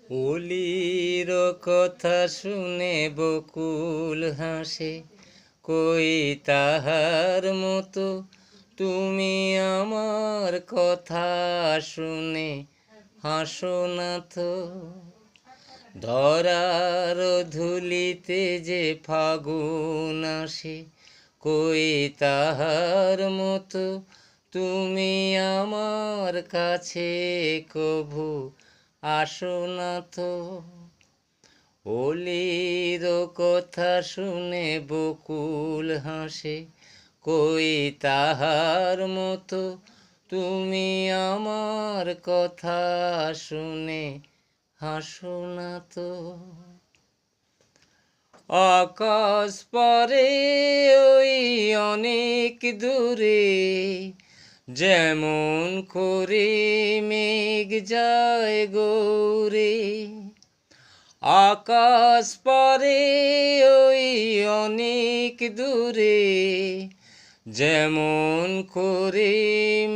ওলির কথা শুনে বকুল হাসে, কই তাহার মতো তুমি আমার কথা শুনে হাসো না তো। ধরার ধুলিতে যে ফাগুন আসে, কই তাহার মতো তুমি আমার কাছে কভু আসো না তো। ওলির কথা শুনে বকুল হাসে, কই তাহার মতো তুমি আমার কথা শুনে হাসো না তো। আকাশ পারে ওই অনেক দূরে, যেমন করে মেঘ যায় গৌরে। আকাশ পারে ওই অনেক দূরে, যেমন করে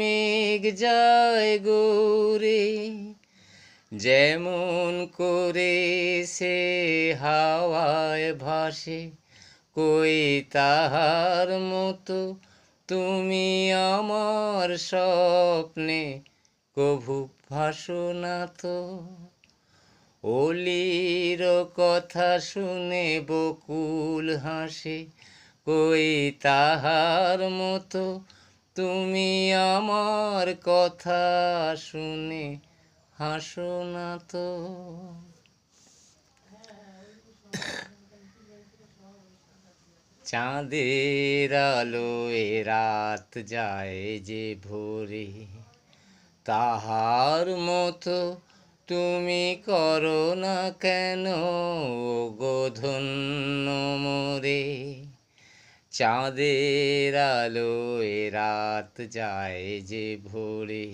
মেঘ যায় গৌরে। যেমন করে সে হাওয়ায় ভাসে, কই তাহার মতো তুমি আমার স্বপ্নে কভু ভাসো না তো। ওলির কথা শুনে বকুল হাসে, কই তাহার মতো তুমি আমার কথা শুনে হাসো না তো। চাঁদের আলোয় রাত যায় যে ভোরে, তাহার মতো তুমি করো না কেন গো ধন্য মোরে। চাঁদের আলোয় রাত যায় যে ভোরে,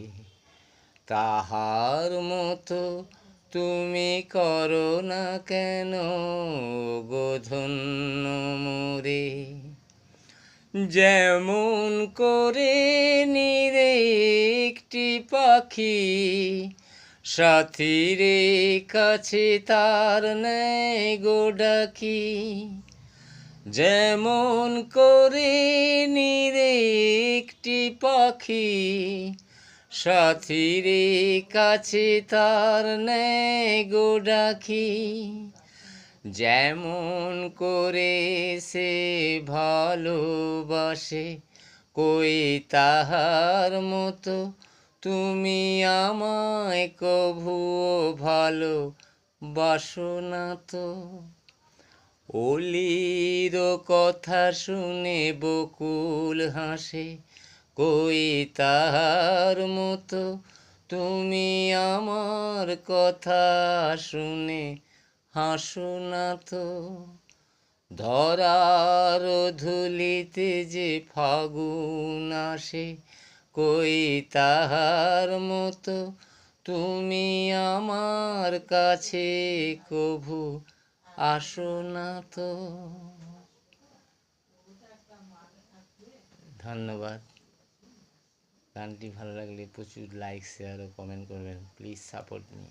তাহার মতো তুমি করো না কেন গো ধন্য মোরে। যেমন করে নিরে একটি পাখি সাথীর কাছে তার নেয় গো ডাকি। যেমন করে নিরে একটি পাখি সাথীর কাছে তার নেয় গো ডাকি। যেমন করে সে ভালোবাসে, কই তাহার মতো তুমি আমায় কভুও ভালোবাসো না তো। ওলির কথা শুনে বকুল হাসে, কই তাহার মতো তুমি আমার কথা শুনে হাসো না তো। ধরার ধুলিতে যে ফাগুন আসে, কই তাহার মতো তুমি আমার কাছে কভু আসো না তো। ধন্যবাদ। গানটি ভালো লাগলে প্রচুর লাইক, শেয়ার ও কমেন্ট করবেন। Please support me.